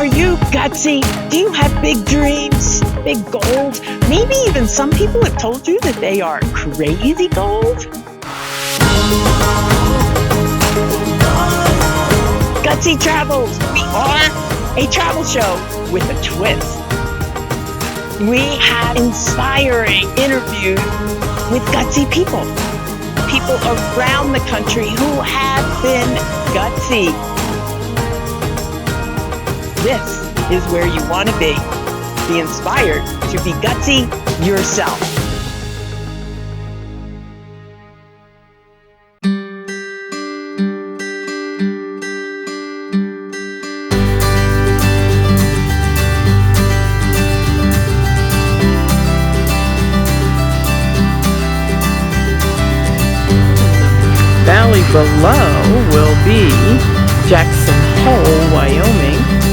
Are you gutsy? Do you have big dreams, big goals? Maybe even some people have told you that they are crazy goals. Gutsy Travels. We are a travel show with a twist. We have inspiring interviews with gutsy people around the country who have been gutsy. This is where you want to be. Be inspired to be gutsy yourself. Valley below will be Jackson Hole, Wyoming.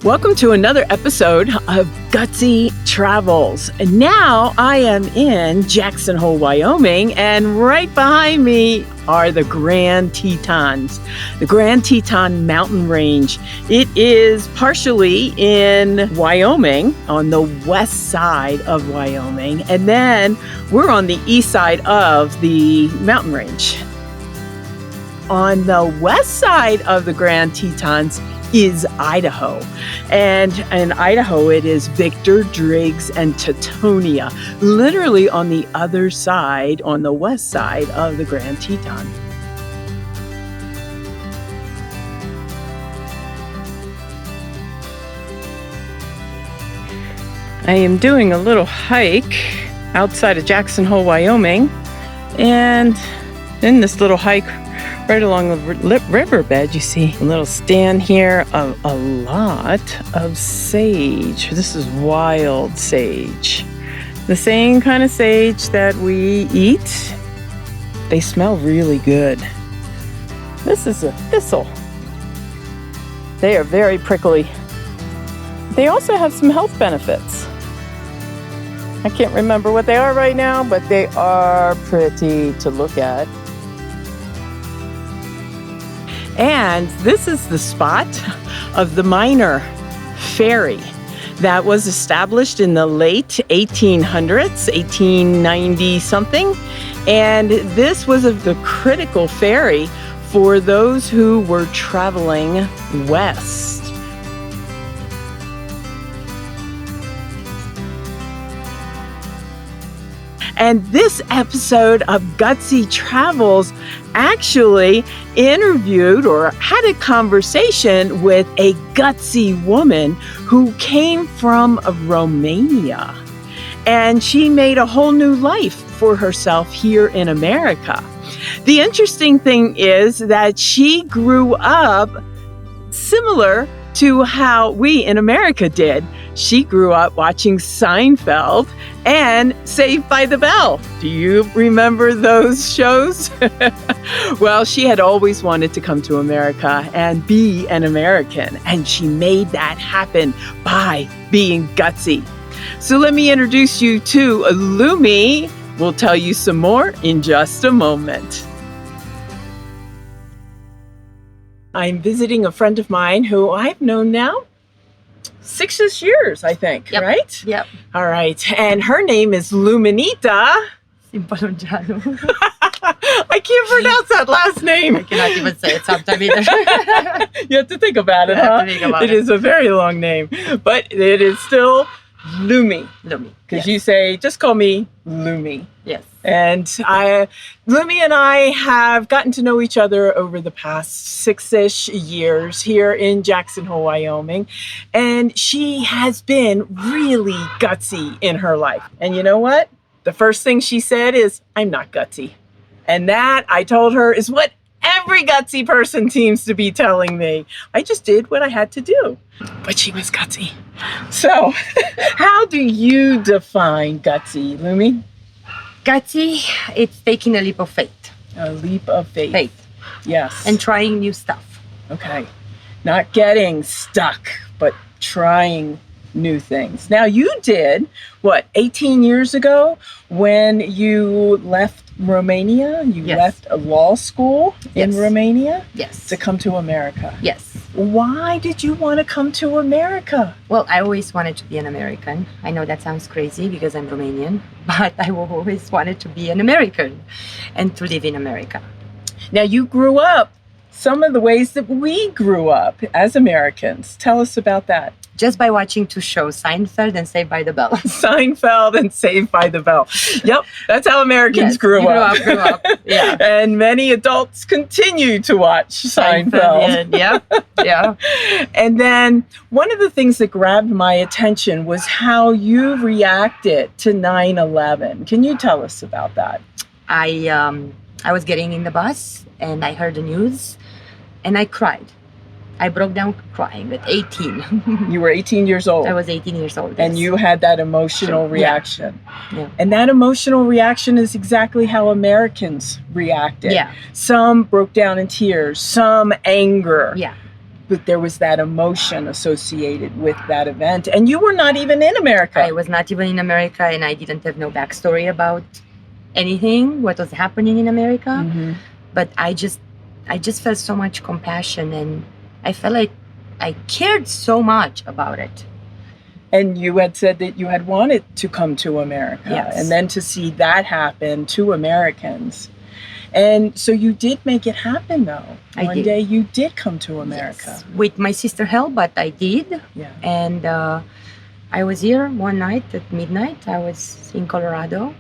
Welcome to another episode of Gutsy Travels. And now I am in Jackson Hole, Wyoming, and right behind me are the Grand Tetons, the Grand Teton mountain range. It is partially in Wyoming, on the west side of Wyoming, and then we're on the east side of the mountain range. On the west side of the Grand Tetons is Idaho. And in Idaho, it is Victor, Driggs, and Tetonia, literally on the other side, on the west side of the Grand Teton. I am doing a little hike outside of Jackson Hole, Wyoming, and in this little hike, right along the riverbed, you see a little stand here of a lot of sage. This is wild sage. The same kind of sage that we eat. They smell really good. This is a thistle. They are very prickly. They also have some health benefits. I can't remember what they are right now, but they are pretty to look at. And this is the spot of the Minor Ferry that was established in the late 1800s, 1890 something. And this was the critical ferry for those who were traveling west. And this episode of Gutsy Travels actually interviewed or had a conversation with a gutsy woman who came from Romania. And she made a whole new life for herself here in America. The interesting thing is that she grew up similar to how we in America did. She grew up watching Seinfeld and Saved by the Bell. Do you remember those shows? Well, she had always wanted to come to America and be an American, and she made that happen by being gutsy. So let me introduce you to Lumi. We'll tell you some more in just a moment. I'm visiting a friend of mine who I've known now 6 years, I think, Yep. right? Yep. All right. And her name is Lumi Cimpolungeanu. I can't pronounce that last name. I cannot even say it sometimes either. You have to think about it, I have huh? to think about It is a very long name, but it is still Lumi. Lumi. Because Yes. you say, just call me Lumi. Yes. And Lumi and I have gotten to know each other over the past 6-ish years here in Jackson Hole, Wyoming. And she has been really gutsy in her life. And you know what? The first thing she said is, I'm not gutsy. And that, I told her, is what every gutsy person seems to be telling me. I just did what I had to do. But she was gutsy. So, how do you define gutsy, Lumi? Gutsy, it's taking a leap of faith. A leap of faith. Yes. And trying new stuff. Okay. Not getting stuck, but trying new things. Now, you did, 18 years ago when you left Romania? You Yes. left a law school in Yes. Romania Yes. to come to America. Yes. Why did you want to come to America? Well, I always wanted to be an American. I know that sounds crazy because I'm Romanian, but I always wanted to be an American and to live in America. Now, you grew up some of the ways that we grew up as Americans. Tell us about that. Just by watching two shows, Seinfeld and Saved by the Bell. Seinfeld and Saved by the Bell. Yep, that's how Americans grew up. Grew up. Yeah. And many adults continue to watch Seinfeld. Yeah. And then one of the things that grabbed my attention was how you reacted to 9/11. Can you tell us about that? I was getting in the bus and I heard the news and I cried. I broke down crying at 18. You were 18 years old. I was 18 years old. And yes. you had that emotional reaction. Yeah. And that emotional reaction is exactly how Americans reacted. Yeah. Some broke down in tears, some anger. Yeah. But there was that emotion associated with that event. And you were not even in America. I was not even in America and I didn't have no backstory about anything, what was happening in America. Mm-hmm. But I just felt so much compassion and I felt like I cared so much about it. And you had said that you had wanted to come to America. Yes. And then to see that happen to Americans. And so you did make it happen, though. One day you did come to America. Yes. With my sister help, but I did. Yeah. And I was here one night at midnight. I was in Colorado.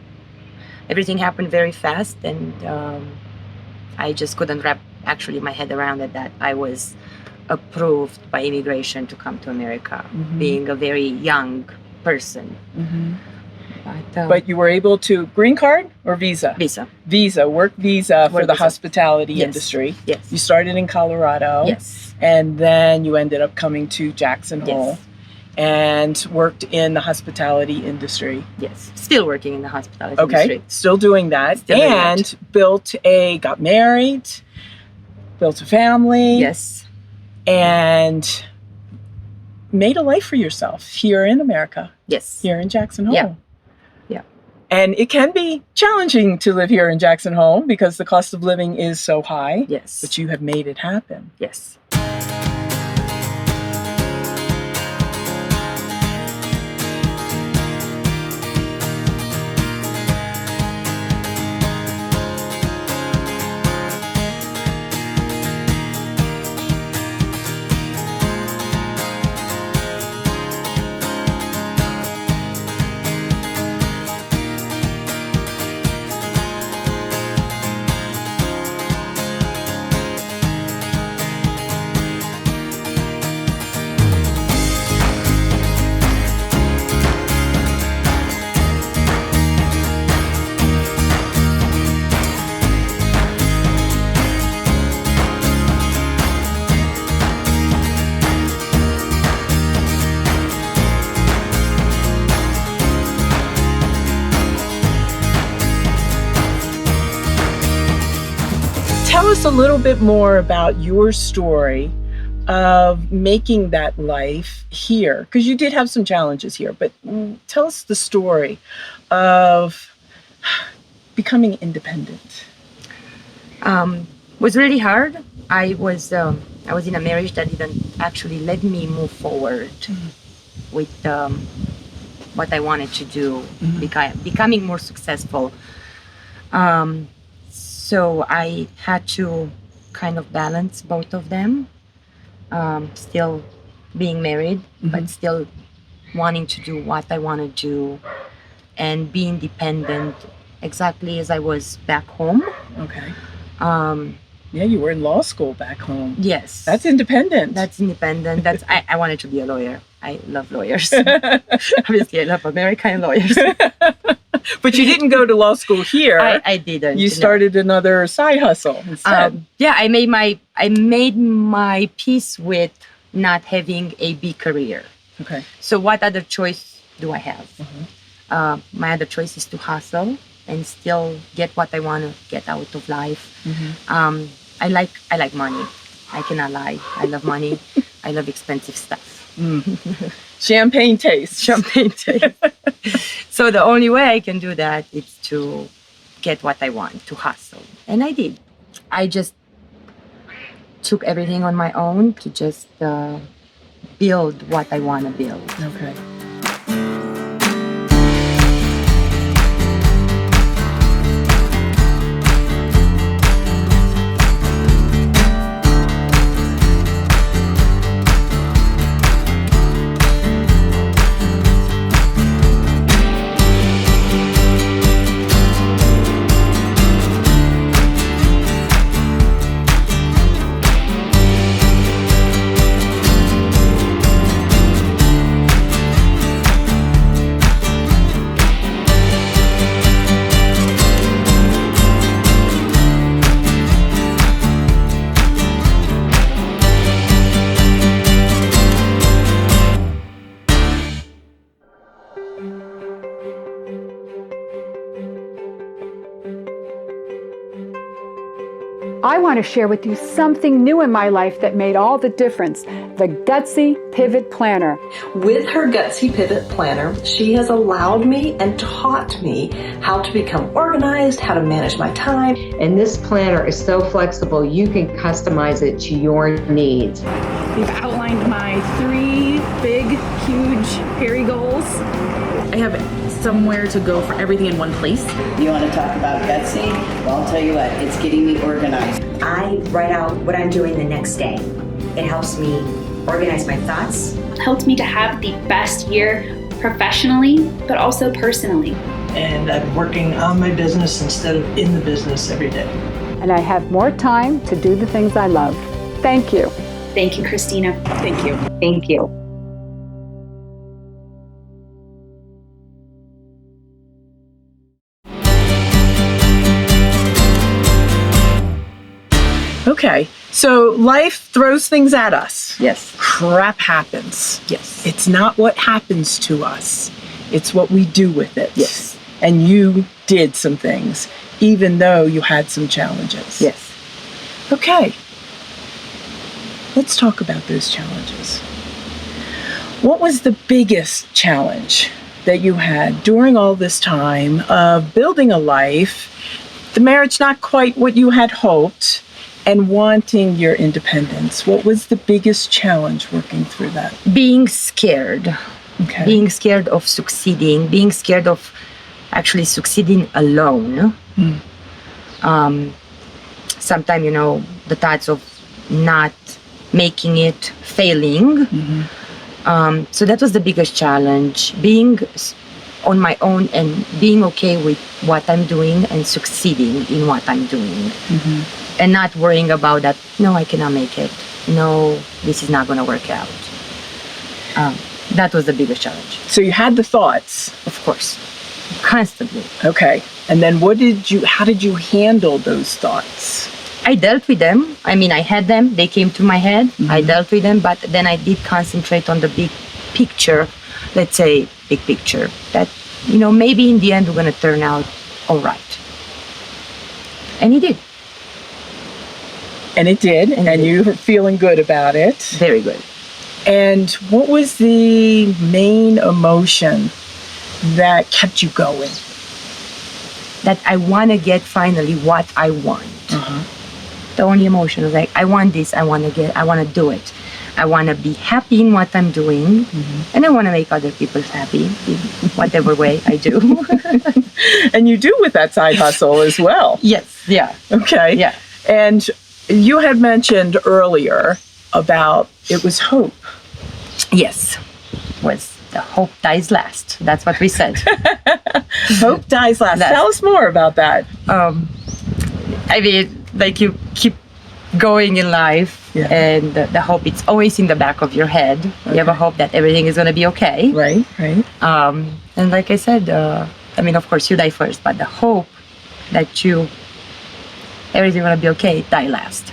Everything happened very fast and I just couldn't wrap actually my head around it that I was approved by immigration to come to America, being a very young person. Mm-hmm. But you were able to, green card or visa? Work visa for the hospitality industry. Yes. You started in Colorado. Yes. And then you ended up coming to Jackson Hole and worked in the hospitality industry. Yes. Still working in the hospitality industry. Okay. Still doing that. Got married, built a family. Yes. And made a life for yourself here in America. Yes. Here in Jackson Hole. Yeah. And it can be challenging to live here in Jackson Hole because the cost of living is so high. Yes. But you have made it happen. Yes. Tell us a little bit more about your story of making that life here, because you did have some challenges here, but tell us the story of becoming independent. Was really hard. I was in a marriage that didn't actually let me move forward with what I wanted to do, becoming more successful. So I had to kind of balance both of them, still being married, but still wanting to do what I want to do and be independent exactly as I was back home. Okay. Yeah, you were in law school back home. Yes. That's independent. I wanted to be a lawyer. I love lawyers. Obviously, I love America and lawyers. But you didn't go to law school here. I didn't. You started another side hustle instead. I made my peace with not having a big career. Okay. So what other choice do I have? My other choice is to hustle and still get what I want to get out of life. I like money. I cannot lie. I love money. I love expensive stuff. Champagne taste. Champagne taste. So the only way I can do that is to get what I want, to hustle. And I did. I just took everything on my own to just build what I want to build. Okay. I want to share with you something new in my life that made all the difference, the Gutsy Pivot Planner. With her Gutsy Pivot Planner, she has allowed me and taught me how to become organized, how to manage my time. And this planner is so flexible, you can customize it to your needs. We've outlined my 3 big, huge, hairy goals. I have somewhere to go for everything in one place. You want to talk about Gutsy? Well, I'll tell you what, it's getting me organized. I write out what I'm doing the next day. It helps me organize my thoughts. Helped me to have the best year professionally, but also personally. And I'm working on my business instead of in the business every day. And I have more time to do the things I love. Thank you. Thank you, Chrystina. Thank you. Thank you. Okay, so life throws things at us. Yes. Crap happens. Yes. It's not what happens to us. It's what we do with it. Yes. And you did some things, even though you had some challenges. Yes. Okay. Let's talk about those challenges. What was the biggest challenge that you had during all this time of building a life, the marriage not quite what you had hoped, and wanting your independence? What was the biggest challenge working through that? Being scared. Okay. Being scared of succeeding. Being scared of actually succeeding alone. Sometimes, the thoughts of not making it, failing. So that was the biggest challenge. Being on my own and being okay with what I'm doing and succeeding in what I'm doing. And not worrying about that, no, I cannot make it. No, this is not going to work out. That was the biggest challenge. So you had the thoughts. Of course. Constantly. Okay. And then how did you handle those thoughts? I dealt with them. I had them. They came to my head. I dealt with them. But then I did concentrate on the big picture. Let's say big picture. That, maybe in the end we're going to turn out all right. And it did. And it did, and you were feeling good about it. Very good. And what was the main emotion that kept you going? That I want to get finally what I want. The only emotion was like, I want this, I want to do it. I want to be happy in what I'm doing, and I want to make other people happy in whatever way I do. And you do with that side hustle as well. Yes, yeah. Okay. Yeah. And you had mentioned earlier about it was hope. Yes, was the hope dies last. That's what we said. Hope dies last. Tell us more about that. Like you keep going in life, and the hope, it's always in the back of your head. Okay. You have a hope that everything is going to be okay. Right. And like I said, of course you die first, but the hope that everything's going to be okay, die last.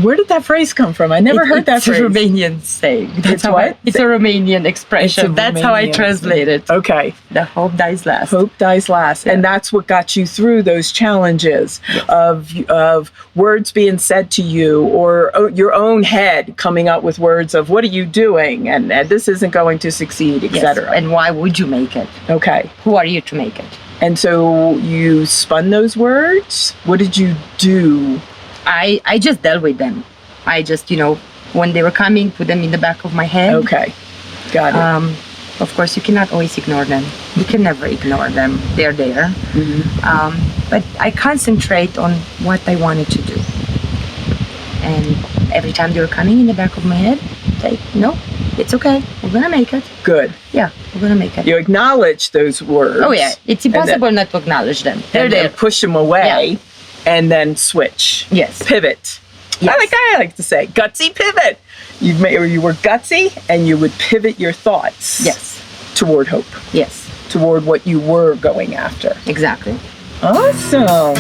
Where did that phrase come from? I never heard that phrase. It's a Romanian saying. It's what? It's a Romanian expression. That's how I translate it. Okay. The hope dies last. Hope dies last. Yeah. And that's what got you through those challenges of words being said to you, or your own head coming up with words of, what are you doing? And this isn't going to succeed, etc. And why would you make it? Okay. Who are you to make it? And so you spun those words? What did you do? I just dealt with them. I just, when they were coming, put them in the back of my head. Okay, got it. Of course, you cannot always ignore them. You can never ignore them. They're there. Mm-hmm. But I concentrate on what I wanted to do. And every time they were coming in the back of my head, say, no, it's okay. We're going to make it. Good. Yeah, we're going to make it. You acknowledge those words. Oh, yeah. It's impossible not to acknowledge them. They're there. Push them away and then switch. Yes. Pivot. Yes. I like to say, gutsy pivot. You were gutsy and you would pivot your thoughts. Yes. Toward hope. Yes. Toward what you were going after. Exactly. Awesome.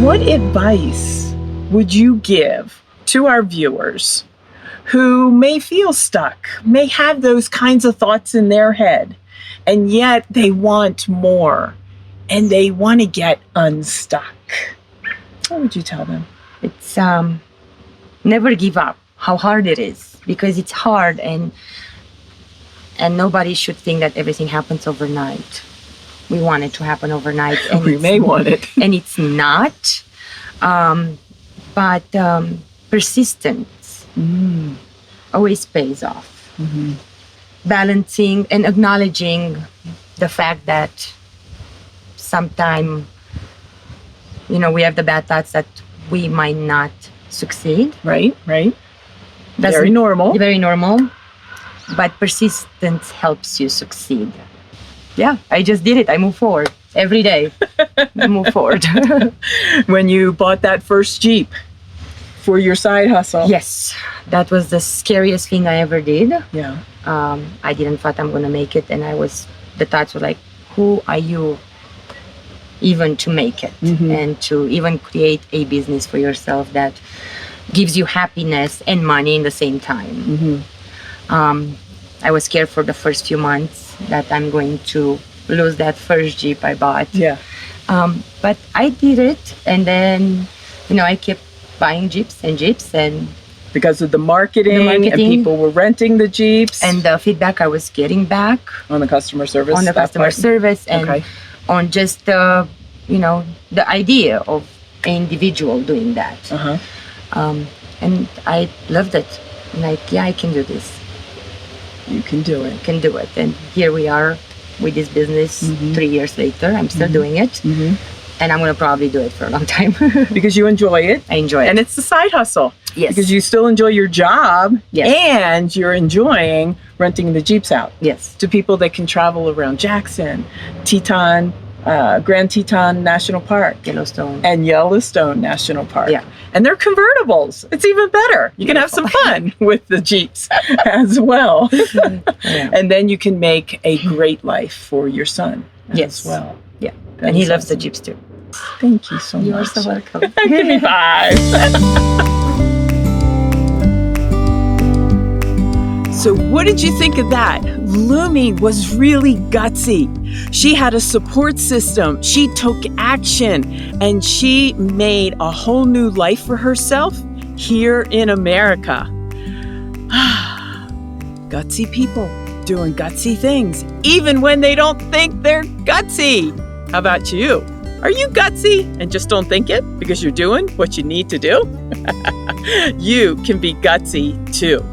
What advice would you give to our viewers who may feel stuck, may have those kinds of thoughts in their head, and yet they want more and they want to get unstuck? What would you tell them? It's never give up, how hard it is, because it's hard, and nobody should think that everything happens overnight. We want it to happen overnight. And we may want it. And it's not. But persistence always pays off. Mm-hmm. Balancing and acknowledging the fact that sometimes, we have the bad thoughts that we might not succeed. Right. Very normal. Very normal. But persistence helps you succeed. Yeah, I just did it. I move forward every day. Move forward. When you bought that first Jeep for your side hustle. Yes, that was the scariest thing I ever did. Yeah. I didn't thought I'm going to make it. And the thoughts were like, who are you even to make it? Mm-hmm. And to even create a business for yourself that gives you happiness and money in the same time. Mm-hmm. I was scared for the first few months that I'm going to lose that first Jeep I bought. Yeah. But I did it, and then, I kept buying Jeeps, and because of the marketing, and people were renting the Jeeps, and the feedback I was getting back on the customer service, and on just the idea of an individual doing that. Uh-huh. And I loved it. I can do this. You can do it. Can do it. And here we are with this business 3 years later. I'm still doing it. Mm-hmm. And I'm going to probably do it for a long time. Because you enjoy it. I enjoy it. And it's the side hustle. Yes. Because you still enjoy your job. Yes. And you're enjoying renting the Jeeps out. Yes. To people that can travel around Jackson, Teton, Grand Teton National Park. Yellowstone. And Yellowstone National Park. Yeah. And they're convertibles. It's even better. You can have some fun with the Jeeps as well. Yeah. And then you can make a great life for your son as well. Yeah. And he loves the Jeeps too. Thank you so much. You're so welcome. Give me 5. So what did you think of that? Lumi was really gutsy. She had a support system. She took action, and she made a whole new life for herself here in America. Gutsy people doing gutsy things, even when they don't think they're gutsy. How about you? Are you gutsy and just don't think it because you're doing what you need to do? You can be gutsy too.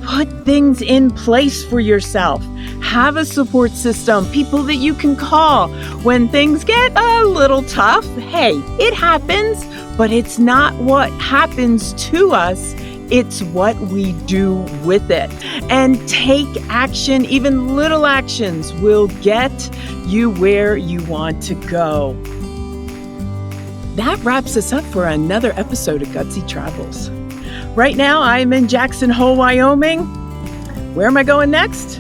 Put things in place for yourself. Have a support system, people that you can call when things get a little tough. Hey, it happens, but it's not what happens to us. It's what we do with it. And take action. Even little actions will get you where you want to go. That wraps us up for another episode of Gutsy Travels. Right now, I'm in Jackson Hole, Wyoming. Where am I going next?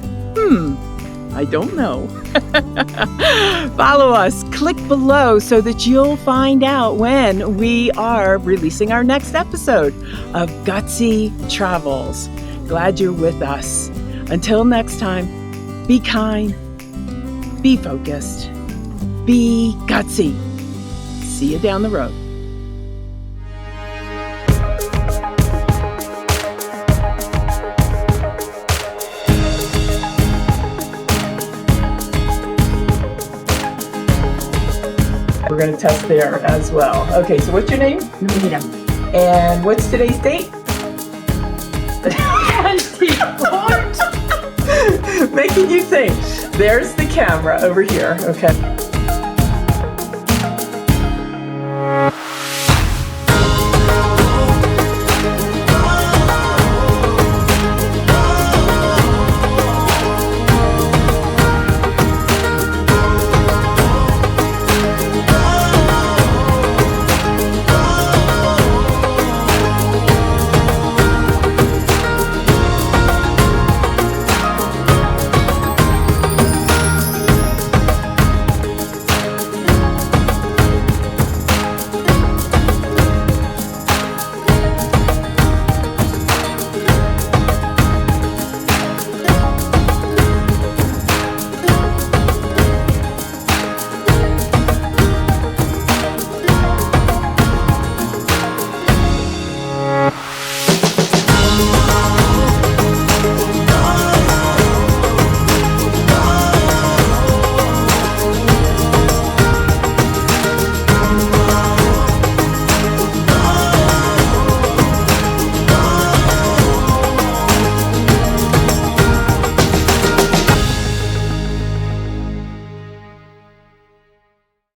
I don't know. Follow us, click below so that you'll find out when we are releasing our next episode of Gutsy Travels. Glad you're with us. Until next time, be kind, be focused, be gutsy. See you down the road. We're going to test there as well. Okay, so what's your name? Lumina. And what's today's date? 24th. Making you think. There's the camera over here. Okay.